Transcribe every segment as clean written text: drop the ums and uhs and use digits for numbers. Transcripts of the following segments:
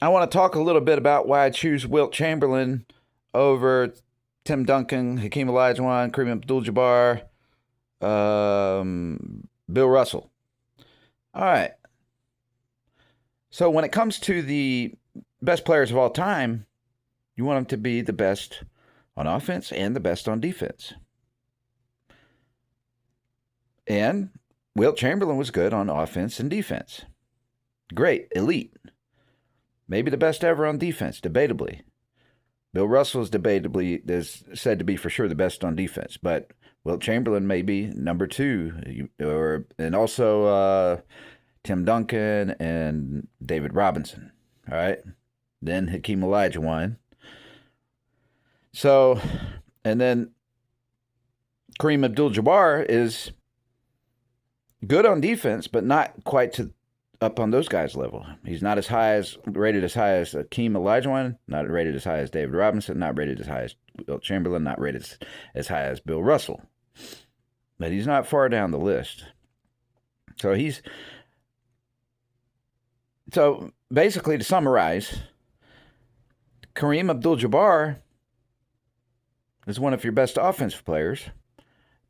I want to talk a little bit about why I choose Wilt Chamberlain over Tim Duncan, Hakeem Olajuwon, Kareem Abdul-Jabbar, Bill Russell. All right. So when it comes to the best players of all time, you want them to be the best on offense and the best on defense. And Wilt Chamberlain was good on offense and defense. Great, elite. Maybe the best ever on defense, debatably. Bill Russell is said to be for sure the best on defense, but Wilt Chamberlain may be number two, and also Tim Duncan and David Robinson. All right, then Hakeem Olajuwon. So, and then Kareem Abdul-Jabbar is good on defense, but not quite up on those guys' level. He's not rated as high as Hakeem Olajuwon, not rated as high as David Robinson, not rated as high as Wilt Chamberlain, not rated as high as Bill Russell. But he's not far down the list. So basically, to summarize, Kareem Abdul-Jabbar is one of your best offensive players,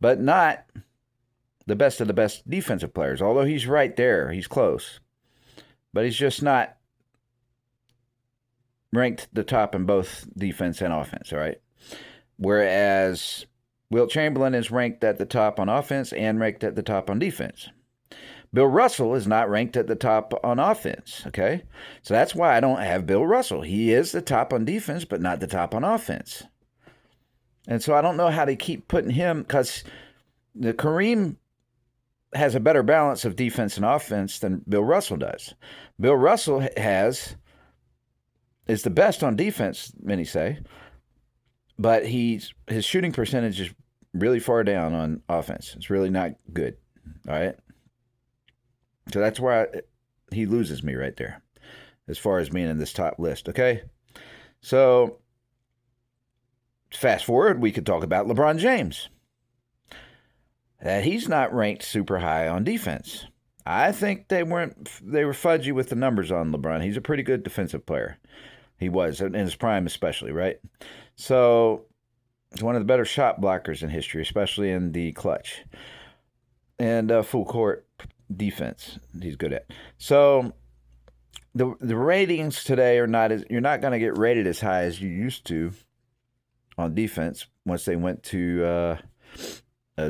but not the best of the best defensive players. Although he's right there, he's close. But he's just not ranked the top in both defense and offense, all right? Whereas Wilt Chamberlain is ranked at the top on offense and ranked at the top on defense. Bill Russell is not ranked at the top on offense, okay? So that's why I don't have Bill Russell. He is the top on defense, but not the top on offense. And so I don't know how they keep putting him, because the Kareem has a better balance of defense and offense than Bill Russell does. Bill Russell is the best on defense, many say, but his shooting percentage is really far down on offense. It's really not good, all right? So that's why he loses me right there as far as being in this top list, okay? So fast forward, we could talk about LeBron James. That he's not ranked super high on defense. I think they were fudgy with the numbers on LeBron. He's a pretty good defensive player. He was, in his prime especially, right? So he's one of the better shot blockers in history, especially in the clutch. And full court defense he's good at. So the ratings today are not you're not going to get rated as high as you used to on defense once they went to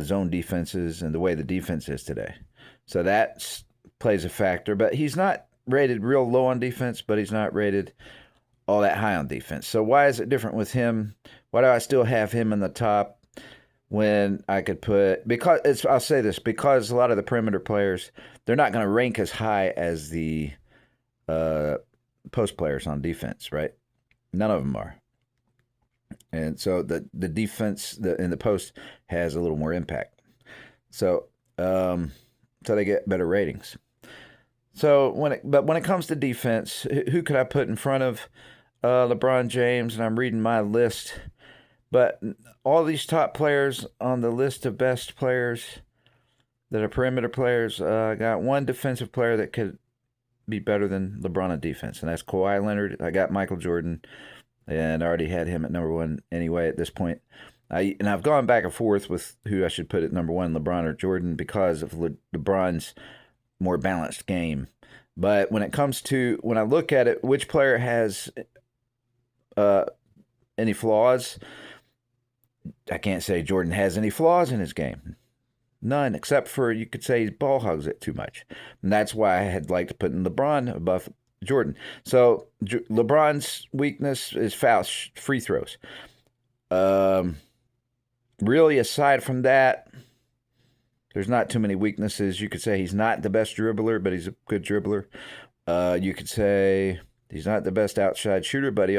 zone defenses and the way the defense is today. So that plays a factor, but he's not rated real low on defense, but he's not rated all that high on defense. So why is it different with him? Why do I still have him in the top when I could I'll say this, because a lot of the perimeter players, they're not going to rank as high as the post players on defense, right? None of them are. And so the defense in the post has a little more impact. So they get better ratings. So when it comes to defense, who could I put in front of LeBron James? And I'm reading my list, but all these top players on the list of best players that are perimeter players, I got one defensive player that could be better than LeBron on defense, and that's Kawhi Leonard. I got Michael Jordan, and I already had him at number one anyway at this point. I've gone back and forth with who I should put at number one, LeBron or Jordan, because of LeBron's more balanced game. But when I look at it, which player has any flaws, I can't say Jordan has any flaws in his game. None, except for you could say he ball hogs it too much. And that's why I had liked to put in LeBron above Jordan. So LeBron's weakness is free throws. Really, aside from that, there's not too many weaknesses. You could say he's not the best dribbler, but he's a good dribbler. You could say he's not the best outside shooter, but he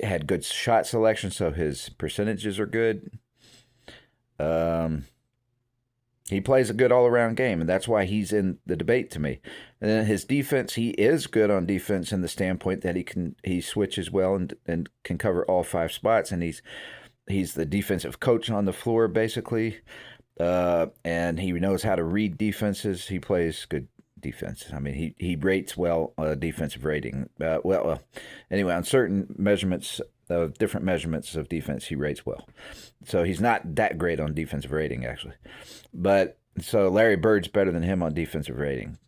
had good shot selection, so his percentages are good. He plays a good all-around game, and that's why he's in the debate to me. And then his defense, he is good on defense in the standpoint that he switches well and can cover all five spots, and he's the defensive coach on the floor basically, and he knows how to read defenses. He plays good defense. I mean, he rates well defensive rating. Anyway, on certain measurements different measurements of defense, he rates well. So he's not that great on defensive rating, actually. But so Larry Bird's better than him on defensive rating.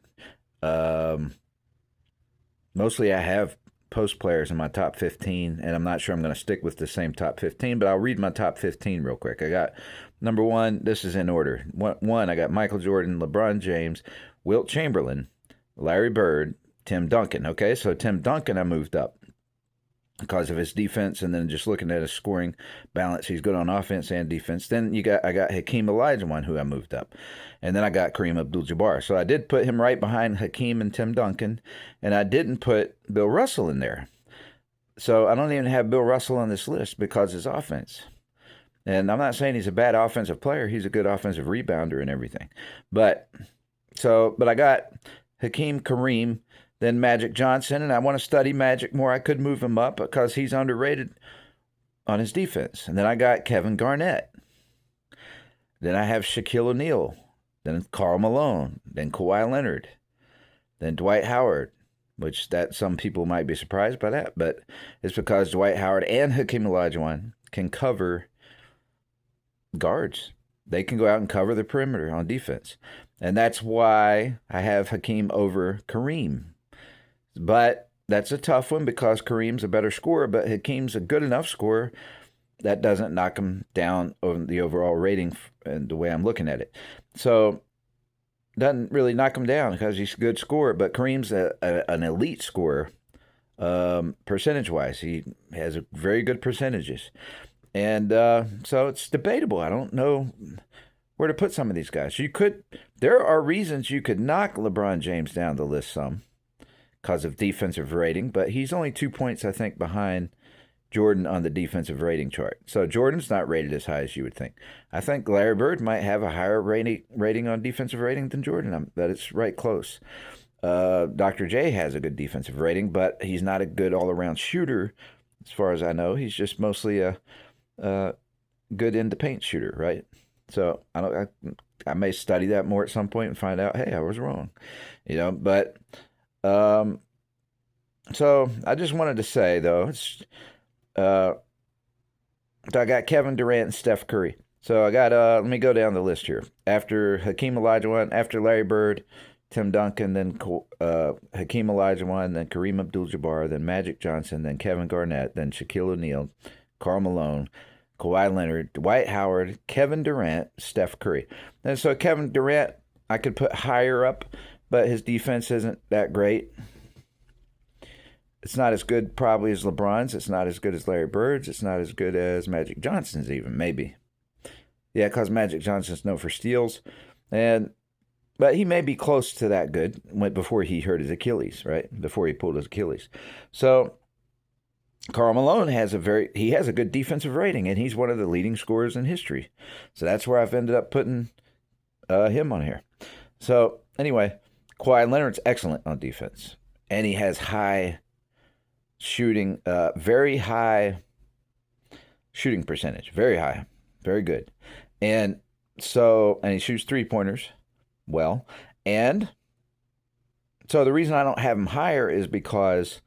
Mostly I have post players in my top 15, and I'm not sure I'm going to stick with the same top 15, but I'll read my top 15 real quick. I got number 1, this is in order. One, I got Michael Jordan, LeBron James, Wilt Chamberlain, Larry Bird, Tim Duncan. Okay, so Tim Duncan I moved up because of his defense, and then just looking at his scoring balance, he's good on offense and defense. Then I got Hakeem Olajuwon, who I moved up, and then I got Kareem Abdul-Jabbar. So I did put him right behind Hakeem and Tim Duncan, and I didn't put Bill Russell in there. So I don't even have Bill Russell on this list because of his offense. And I'm not saying he's a bad offensive player; he's a good offensive rebounder and everything. But I got Hakeem, Kareem, then Magic Johnson, and I want to study Magic more. I could move him up because he's underrated on his defense. And then I got Kevin Garnett. Then I have Shaquille O'Neal. Then Karl Malone. Then Kawhi Leonard. Then Dwight Howard, which that some people might be surprised by that, but it's because Dwight Howard and Hakeem Olajuwon can cover guards. They can go out and cover the perimeter on defense. And that's why I have Hakeem over Kareem. But that's a tough one because Kareem's a better scorer, but Hakeem's a good enough scorer. That doesn't knock him down on the overall rating and the way I'm looking at it. So doesn't really knock him down because he's a good scorer, but Kareem's an elite scorer percentage-wise. He has very good percentages. And so it's debatable. I don't know where to put some of these guys. There are reasons you could knock LeBron James down the list some because of defensive rating, but he's only 2 points, I think, behind Jordan on the defensive rating chart. So Jordan's not rated as high as you would think. I think Larry Bird might have a higher rating on defensive rating than Jordan. That it's right close. Dr. J has a good defensive rating, but he's not a good all-around shooter, as far as I know. He's just mostly a good in the paint shooter, right? So I may study that more at some point and find out, hey, I was wrong, But so I just wanted to say though, I got Kevin Durant and Steph Curry. So I got let me go down the list here. After Hakeem Olajuwon, after Larry Bird, Tim Duncan, then Hakeem Olajuwon, then Kareem Abdul-Jabbar, then Magic Johnson, then Kevin Garnett, then Shaquille O'Neal, Karl Malone, Kawhi Leonard, Dwight Howard, Kevin Durant, Steph Curry. And so Kevin Durant I could put higher up, but his defense isn't that great. It's not as good probably as LeBron's. It's not as good as Larry Bird's. It's not as good as Magic Johnson's even, maybe. Yeah, because Magic Johnson's known for steals. But he may be close to that good before he hurt his Achilles, right? Before he pulled his Achilles. So Karl Malone has a good defensive rating, and he's one of the leading scorers in history. So that's where I've ended up putting him on here. So anyway, Kawhi Leonard's excellent on defense, and he has high shooting, very high shooting percentage, very high, very good. And he shoots 3-pointers well. And so the reason I don't have him higher is because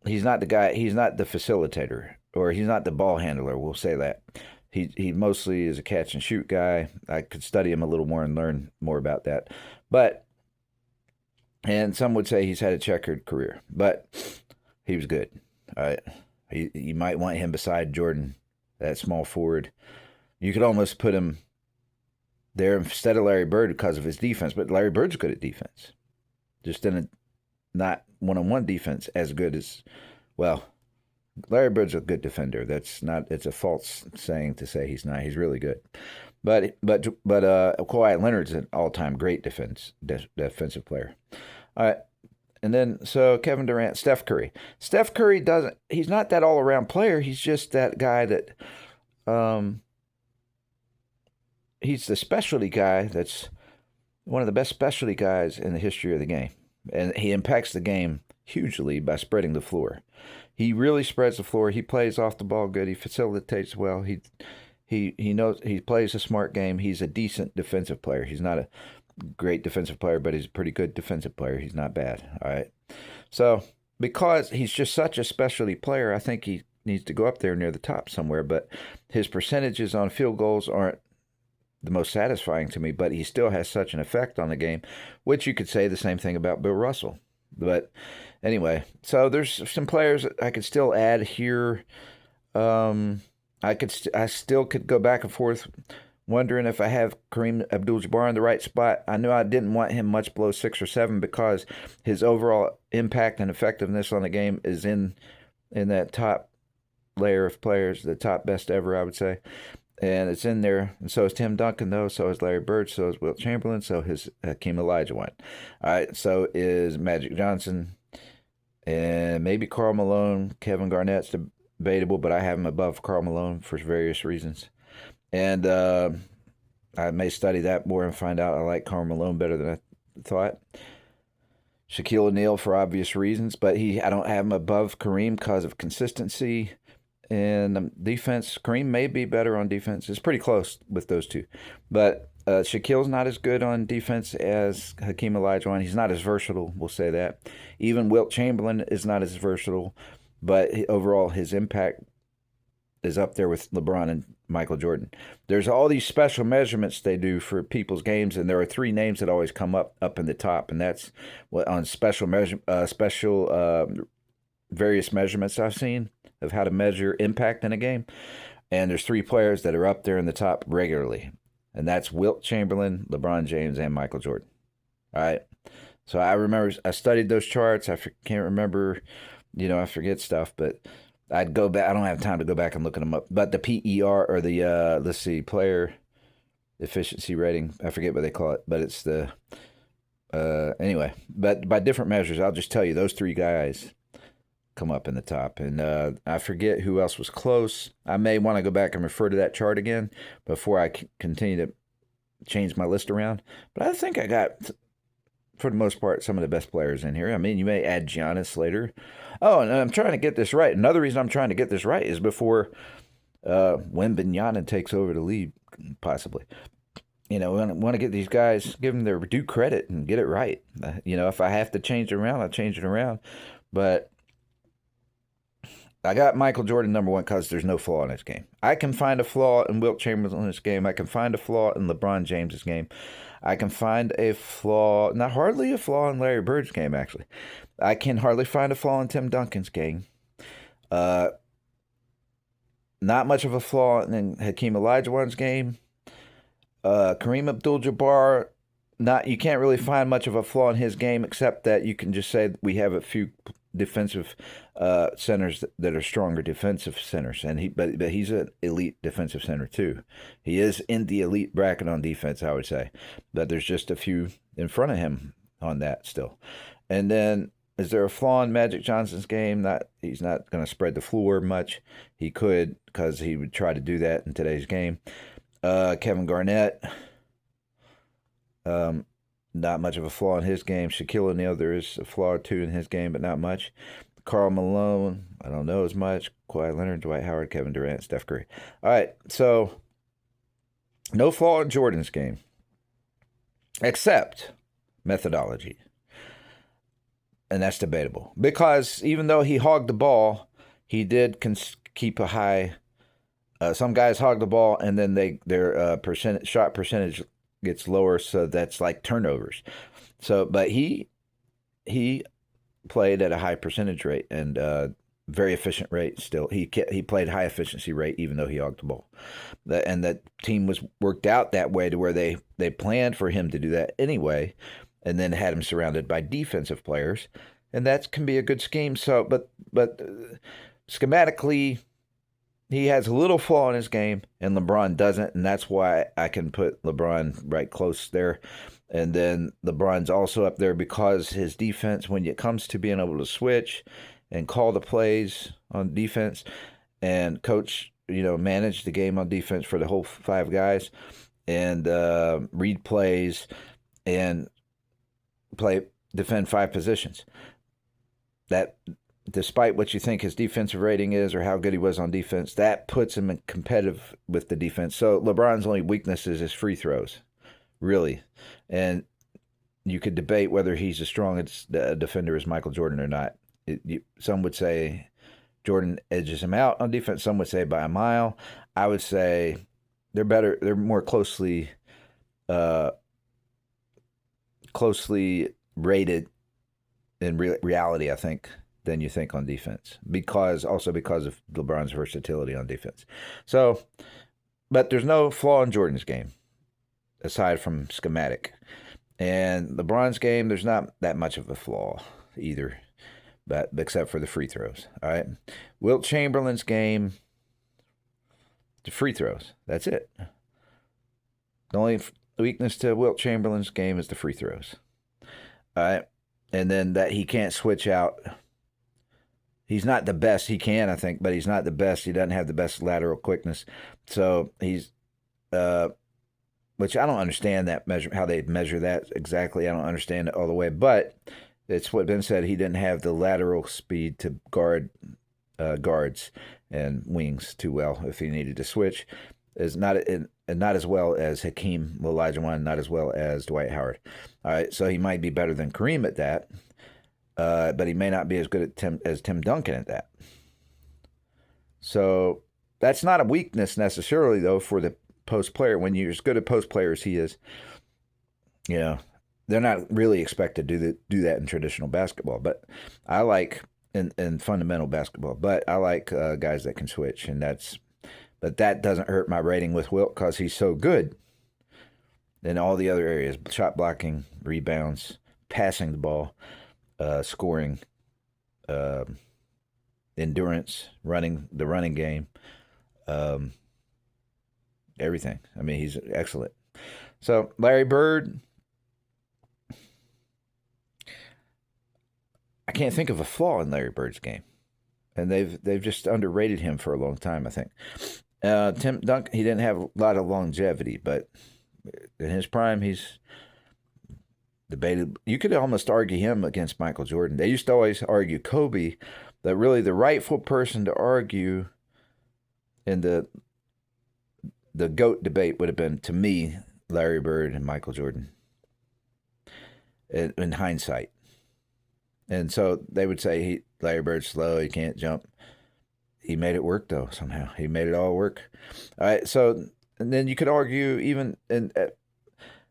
he's not the facilitator, or he's not the ball handler, we'll say that. He mostly is a catch and shoot guy. I could study him a little more and learn more about that. And some would say he's had a checkered career, but he was good. All right. You might want him beside Jordan, that small forward. You could almost put him there instead of Larry Bird because of his defense, but Larry Bird's good at defense. Just in a not one-on-one defense as good as, well, Larry Bird's a good defender. It's a false saying to say he's not. He's really good. But Kawhi Leonard's an all-time great defensive player. All right. And then, so Kevin Durant, Steph Curry. Steph Curry he's not that all-around player. He's just that guy that, he's the specialty guy that's one of the best specialty guys in the history of the game. And he impacts the game hugely by spreading the floor. He really spreads the floor. He plays off the ball good. He facilitates well. He knows he plays a smart game. He's a decent defensive player. He's not great defensive player, but he's a pretty good defensive player. He's not bad. All right. So because he's just such a specialty player, I think he needs to go up there near the top somewhere. But his percentages on field goals aren't the most satisfying to me, but he still has such an effect on the game, which you could say the same thing about Bill Russell. But anyway, so there's some players I could still add here. I still could go back and forth, wondering if I have Kareem Abdul-Jabbar in the right spot. I knew I didn't want him much below 6 or 7 because his overall impact and effectiveness on the game is in that top layer of players, the top best ever, I would say. And it's in there. And so is Tim Duncan, though. So is Larry Bird. So is Wilt Chamberlain. So is Hakeem Olajuwon. All right. So is Magic Johnson. And maybe Karl Malone. Kevin Garnett's debatable, but I have him above Karl Malone for various reasons. And I may study that more and find out I like Karl Malone better than I thought. Shaquille O'Neal for obvious reasons, but I don't have him above Kareem because of consistency. And defense, Kareem may be better on defense. It's pretty close with those two. But Shaquille's not as good on defense as Hakeem Olajuwon. He's not as versatile, we'll say that. Even Wilt Chamberlain is not as versatile. But overall, his impact is up there with LeBron and Michael Jordan. There's all these special measurements they do for people's games, and there are 3 names that always come up in the top. And that's what on various measurements I've seen of how to measure impact in a game. And there's 3 players that are up there in the top regularly. And that's Wilt Chamberlain, LeBron James, and Michael Jordan. All right. So I remember I studied those charts. I can't remember, I forget stuff, but I'd go back. I don't have time to go back and look them up. But the PER or the, player efficiency rating, I forget what they call it, but it's anyway. But by different measures, I'll just tell you those 3 guys come up in the top. And I forget who else was close. I may want to go back and refer to that chart again before I continue to change my list around. But I think I got, for the most part, some of the best players in here. I mean, you may add Giannis later. Oh, and I'm trying to get this right. Another reason I'm trying to get this right is before Wembanyama takes over the lead, possibly. We want to get these guys, give them their due credit and get it right. If I have to change it around, I'll change it around. But I got Michael Jordan number 1 because there's no flaw in his game. I can find a flaw in Wilt Chamberlain's game. I can find a flaw in LeBron James's game. I can find a flaw, not hardly a flaw in Larry Bird's game, actually. I can hardly find a flaw in Tim Duncan's game. Not much of a flaw in Hakeem Olajuwon's game. Kareem Abdul-Jabbar, you can't really find much of a flaw in his game, except that you can just say we have a few defensive centers that are stronger defensive centers, and but he's an elite defensive center too. He is in the elite bracket on defense, I would say, but there's just a few in front of him on that still. And then, is there a flaw in Magic Johnson's game? He's not going to spread the floor much. He could, because he would try to do that in today's game. Kevin Garnett, not much of a flaw in his game. Shaquille O'Neal, there is a flaw or 2 in his game, but not much. Karl Malone, I don't know as much. Kawhi Leonard, Dwight Howard, Kevin Durant, Steph Curry. All right, so no flaw in Jordan's game, except methodology. And that's debatable. Because even though he hogged the ball, he did keep a high. Some guys hog the ball, and then their shot percentage gets lower, so that's like turnovers. So, but he played at a high percentage rate and very efficient rate still. He played high efficiency rate even though he hogged the ball. And that team was worked out that way to where they planned for him to do that anyway, and then had him surrounded by defensive players, and that can be a good scheme. So, but schematically, he has a little flaw in his game, and LeBron doesn't, and that's why I can put LeBron right close there. And then LeBron's also up there because his defense, when it comes to being able to switch and call the plays on defense and coach, manage the game on defense for the whole 5 guys and read plays and defend 5 positions. That, despite what you think his defensive rating is or how good he was on defense, that puts him in competitive with the defense. So LeBron's only weakness is his free throws, really. And you could debate whether he's as strong a defender as Michael Jordan or not. Some would say Jordan edges him out on defense. Some would say by a mile. I would say they're better. They're more uh, closely rated in reality, I think, than you think on defense. Because of LeBron's versatility on defense. So, but there's no flaw in Jordan's game aside from schematic. And LeBron's game, there's not that much of a flaw either, but except for the free throws. All right. Wilt Chamberlain's game, the free throws. That's it. The only weakness to Wilt Chamberlain's game is the free throws. All right. And then that he can't switch out. He's not the best. He can, I think, but he's not the best. He doesn't have the best lateral quickness. So he's, which I don't understand that measure, how they measure that exactly. I don't understand it all the way, but it's what Ben said. He didn't have the lateral speed to guard guards and wings too well if he needed to switch. Is not as well as Hakeem Olajuwon, not as well as Dwight Howard. All right, so he might be better than Kareem at that, but he may not be as good as Tim Duncan at that. So that's not a weakness necessarily, though, for the post player. When you're as good a post player as he is, they're not really expected to do that in traditional basketball. But I like in fundamental basketball. But I like guys that can switch, but that doesn't hurt my rating with Wilt because he's so good in all the other areas: shot blocking, rebounds, passing the ball, scoring, endurance, the running game, everything. I mean, he's excellent. So Larry Bird, I can't think of a flaw in Larry Bird's game, and they've just underrated him for a long time, I think. Tim Duncan, he didn't have a lot of longevity, but in his prime, he's debated. You could almost argue him against Michael Jordan. They used to always argue Kobe, but really the rightful person to argue in the GOAT debate would have been, to me, Larry Bird and Michael Jordan in hindsight. And so they would say Larry Bird's slow, he can't jump. He made it work, though, somehow. He made it all work. All right, so, and then you could argue even, and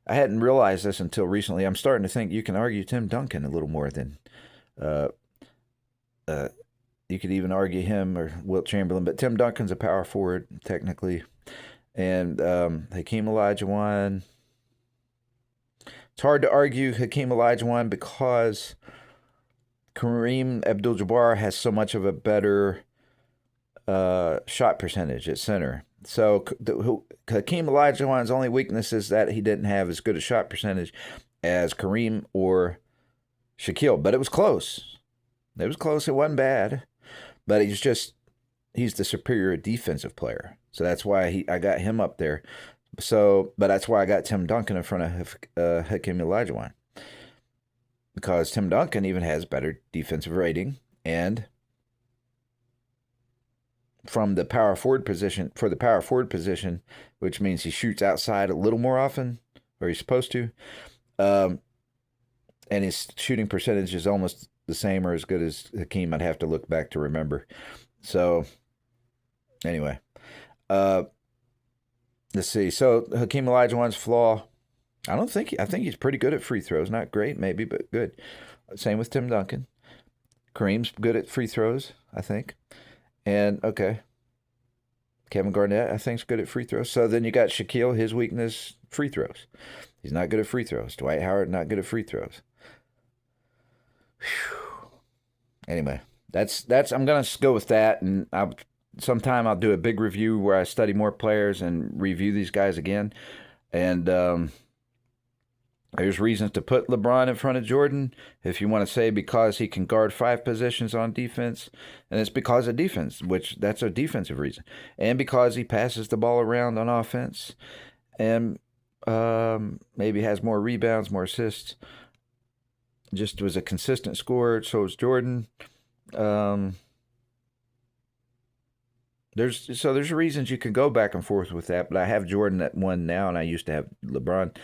I hadn't realized this until recently, I'm starting to think you can argue Tim Duncan a little more than, you could even argue him or Wilt Chamberlain, but Tim Duncan's a power forward, technically. And Hakeem Olajuwon, it's hard to argue Hakeem Olajuwon because Kareem Abdul-Jabbar has so much of a better shot percentage at center. So Hakeem Olajuwon's only weakness is that he didn't have as good a shot percentage as Kareem or Shaquille. But it was close. It was close. It wasn't bad. But he's the superior defensive player. So that's why I got him up there. But that's why I got Tim Duncan in front of Hakeem Olajuwon. Because Tim Duncan even has better defensive rating, and from the power forward position, which means he shoots outside a little more often, or he's supposed to, and his shooting percentage is almost the same or as good as Hakeem. I'd have to look back to remember. So, anyway, let's see. So Hakeem Olajuwon's flaw, I think he's pretty good at free throws. Not great, maybe, but good. Same with Tim Duncan. Kareem's good at free throws, I think. And, okay, Kevin Garnett, I think, is good at free throws. So then you got Shaquille, his weakness, free throws. He's not good at free throws. Dwight Howard, not good at free throws. Whew. Anyway, that's I'm going to go with that, and sometime I'll do a big review where I study more players and review these guys again. And there's reasons to put LeBron in front of Jordan, if you want to say because he can guard 5 positions on defense, and it's because of defense, which that's a defensive reason, and because he passes the ball around on offense, and maybe has more rebounds, more assists. Just was a consistent scorer, so was Jordan. There's reasons you can go back and forth with that, but I have Jordan at 1 now, and I used to have LeBron.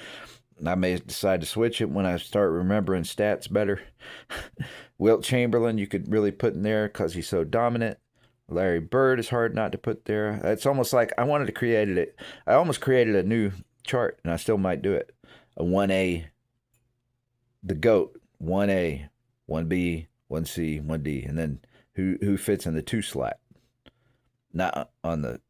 I may decide to switch it when I start remembering stats better. Wilt Chamberlain, you could really put in there because he's so dominant. Larry Bird is hard not to put there. It's almost like I wanted to create it. I almost created a new chart, and I still might do it. A 1A, the GOAT, 1A, 1B, 1C, 1D, and then who fits in the 2 slot. Not on the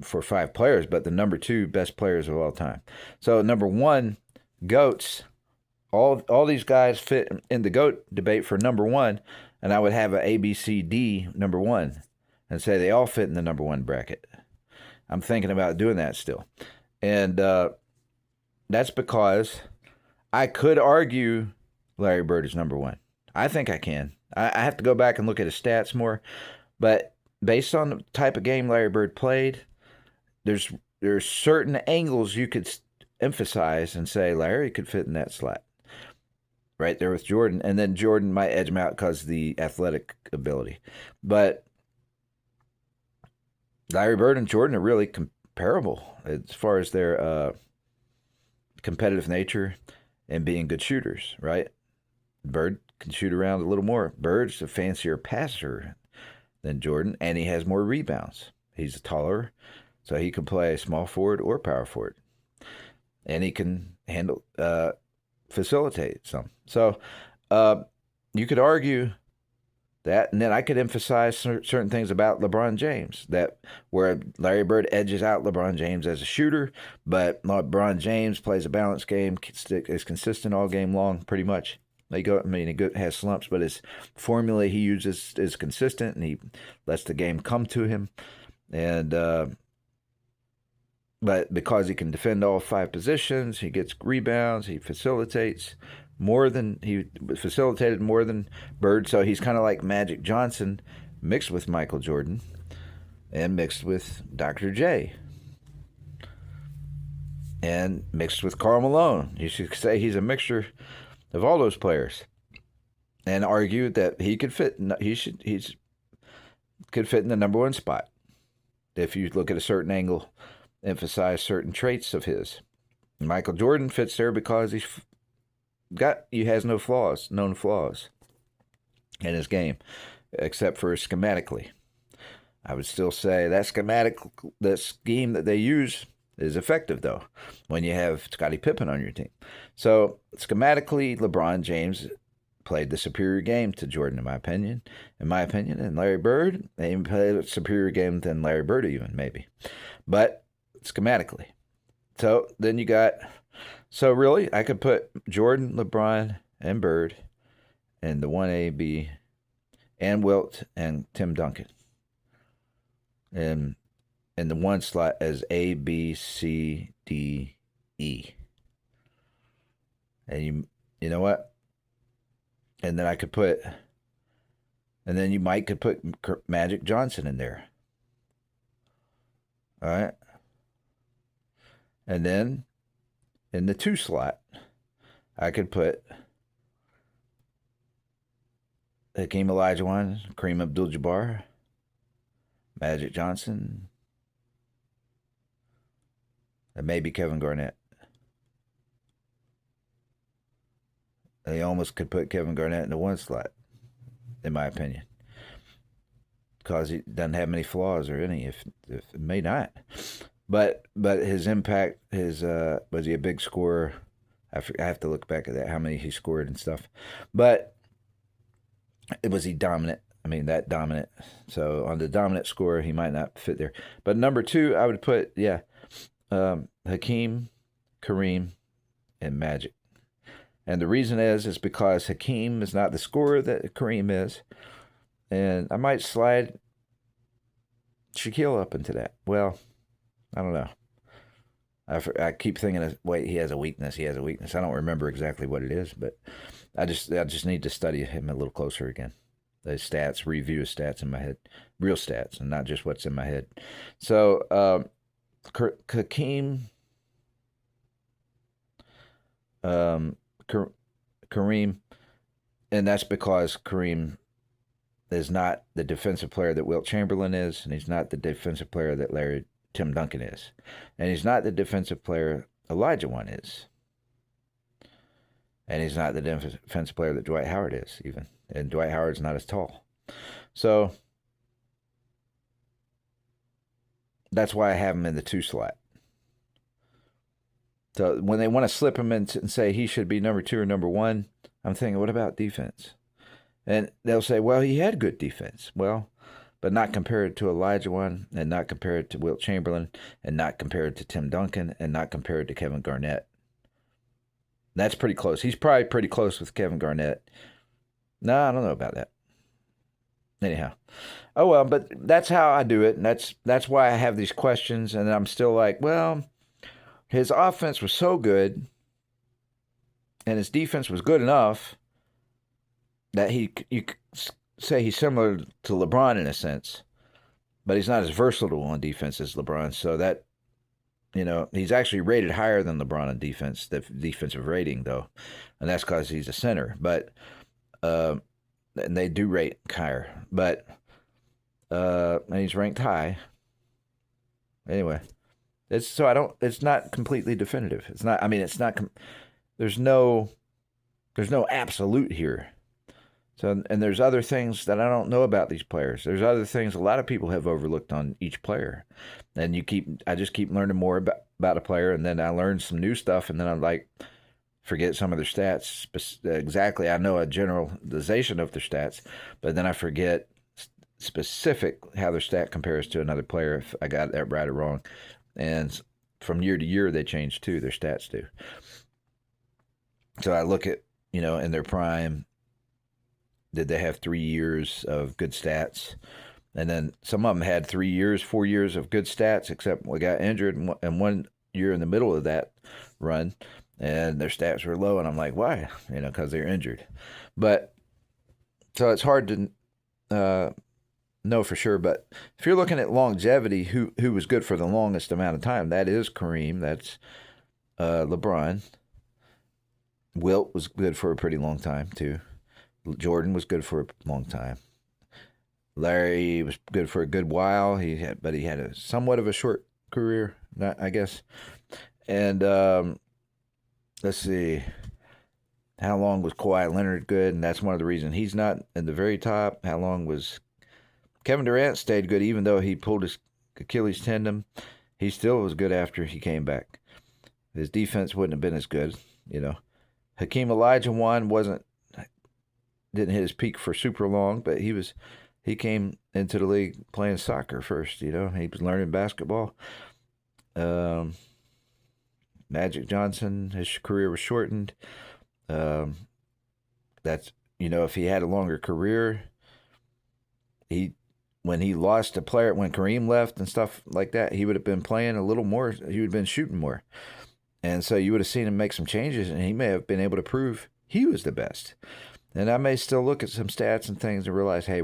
for 5 players, but the number 2 best players of all time. So number 1, GOATs. All these guys fit in the GOAT debate for number 1, and I would have a A, B, C, D number 1, and say they all fit in the number 1 bracket. I'm thinking about doing that still, and that's because I could argue Larry Bird is number 1. I think I can. I have to go back and look at his stats more, but based on the type of game Larry Bird played, there's certain angles you could emphasize and say Larry could fit in that slot. Right there with Jordan, and then Jordan might edge him out because of the athletic ability. But Larry Bird and Jordan are really comparable as far as their competitive nature and being good shooters, right? Bird can shoot around a little more. Bird's a fancier passer than Jordan, and he has more rebounds. He's taller, so he can play small forward or power forward. And he can handle, facilitate some. So you could argue that, and then I could emphasize certain things about LeBron James, that where Larry Bird edges out LeBron James as a shooter, but LeBron James plays a balanced game, is consistent all game long, pretty much. He has slumps, but his formula he uses is consistent, and he lets the game come to him. And but because he can defend all 5 positions, he gets rebounds, he facilitated more than Bird. So he's kind of like Magic Johnson mixed with Michael Jordan and mixed with Dr. J and mixed with Karl Malone. You should say he's a mixture of all those players, and argue that he could fit. Could fit in the number 1 spot if you look at a certain angle, emphasize certain traits of his. Michael Jordan fits there because he has no known flaws in his game, except for schematically. I would still say that scheme that they use is effective, though, when you have Scottie Pippen on your team. So schematically, LeBron James played the superior game to Jordan, in my opinion. And Larry Bird, they even played a superior game than Larry Bird even, maybe. But schematically. So then you got, so really, I could put Jordan, LeBron, and Bird in the 1A, B, and Wilt and Tim Duncan. And in the 1 slot as A, B, C, D, E. And you know what? And then you could put Magic Johnson in there. All right. And then in the 2 slot, I could put Hakeem Olajuwon, Kareem Abdul-Jabbar, Magic Johnson, and maybe Kevin Garnett. They almost could put Kevin Garnett in the 1 slot, in my opinion, because he doesn't have many flaws or any. If it may not, but his impact, was he a big scorer? I have to look back at that, how many he scored and stuff. But was he dominant? I mean, that dominant. So on the dominant score, he might not fit there. But number 2, I would put Hakeem, Kareem, and Magic. And the reason is because Hakeem is not the scorer that Kareem is. And I might slide Shaquille up into that. Well, I don't know. I keep thinking, wait, he has a weakness. I don't remember exactly what it is, but I just need to study him a little closer again. The stats, review his stats in my head. Real stats, and not just what's in my head. So, Hakeem, Kareem, and that's because Kareem is not the defensive player that Wilt Chamberlain is, and he's not the defensive player that Tim Duncan is, and he's not the defensive player Olajuwon is, and he's not the defensive player that Dwight Howard is even, and Dwight Howard's not as tall. So that's why I have him in the 2 slot. So when they want to slip him in and say he should be number 2 or number 1, I'm thinking, what about defense? And they'll say, well, he had good defense. Well, but not compared to Olajuwon, and not compared to Wilt Chamberlain, and not compared to Tim Duncan, and not compared to Kevin Garnett. That's pretty close. He's probably pretty close with Kevin Garnett. No, I don't know about that. Anyhow. Oh, well, but that's how I do it, and that's why I have these questions, and I'm still like, well, his offense was so good, and his defense was good enough that you could say he's similar to LeBron in a sense, but he's not as versatile on defense as LeBron. So that, he's actually rated higher than LeBron on defense, the defensive rating, though, and that's because he's a center. But and they do rate higher, but and he's ranked high. Anyway. It's not completely definitive. It's not. I mean, it's not. There's no absolute here. So, and there's other things that I don't know about these players. There's other things a lot of people have overlooked on each player, and I just keep learning more about a player, and then I learn some new stuff, and then I forget some of their stats exactly. I know a generalization of their stats, but then I forget specific how their stat compares to another player if I got that right or wrong. And from year to year, they change too. Their stats do. So I look at, in their prime, did they have 3 years of good stats? And then some of them had 3 years, 4 years of good stats, except we got injured and 1 year in the middle of that run, and their stats were low. And I'm like, why? Because they're injured. But so it's hard to know for sure, but if you're looking at longevity, who was good for the longest amount of time, that is Kareem. That's LeBron. Wilt was good for a pretty long time too. Jordan was good for a long time. Larry was good for a good while. But he had a somewhat of a short career, I guess. And let's see, how long was Kawhi Leonard good? And that's one of the reasons he's not in the very top. How long was Kevin Durant stayed good even though he pulled his Achilles tendon. He still was good after he came back. His defense wouldn't have been as good, Hakeem Olajuwon didn't hit his peak for super long, but he came into the league playing soccer first, he was learning basketball. Magic Johnson, his career was shortened. That's, if he had a longer career, when he lost a player, when Kareem left and stuff like that, he would have been playing a little more. He would have been shooting more. And so you would have seen him make some changes, and he may have been able to prove he was the best. And I may still look at some stats and things and realize, hey,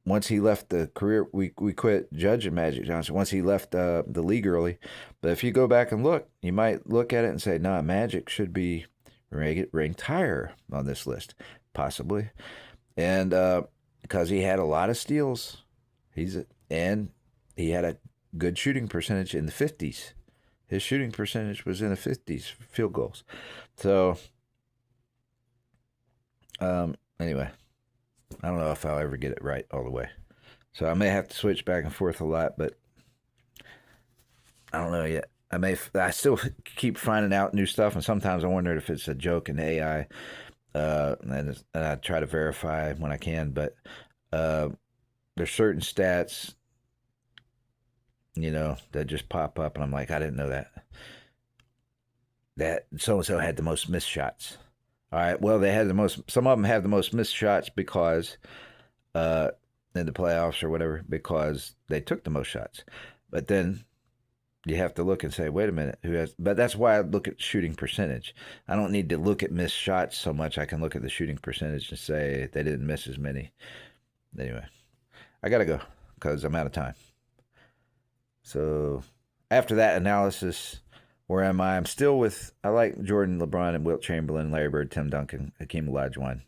once he left the career, we quit judging Magic Johnson once he left the league early. But if you go back and look, you might look at it and say, nah, Magic should be ranked higher on this list, possibly. And because he had a lot of steals, and he had a good shooting percentage in the 50s. His shooting percentage was in the 50s, field goals. So, anyway, I don't know if I'll ever get it right all the way. So I may have to switch back and forth a lot, but I don't know yet. I still keep finding out new stuff, and sometimes I wonder if it's a joke in AI. And I try to verify when I can, but there's certain stats, that just pop up, and I'm like, I didn't know that so-and-so had the most missed shots. All right, well, some of them have the most missed shots because in the playoffs or whatever, because they took the most shots. But then you have to look and say, wait a minute, but that's why I look at shooting percentage. I don't need to look at missed shots so much. I can look at the shooting percentage and say they didn't miss as many. Anyway, I got to go because I'm out of time. So after that analysis, where am I? I'm still I like Jordan, LeBron, and Wilt Chamberlain, Larry Bird, Tim Duncan, Hakeem Olajuwon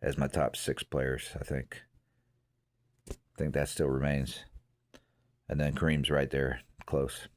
as my top 6 players. I think that still remains. And then Kareem's right there, close.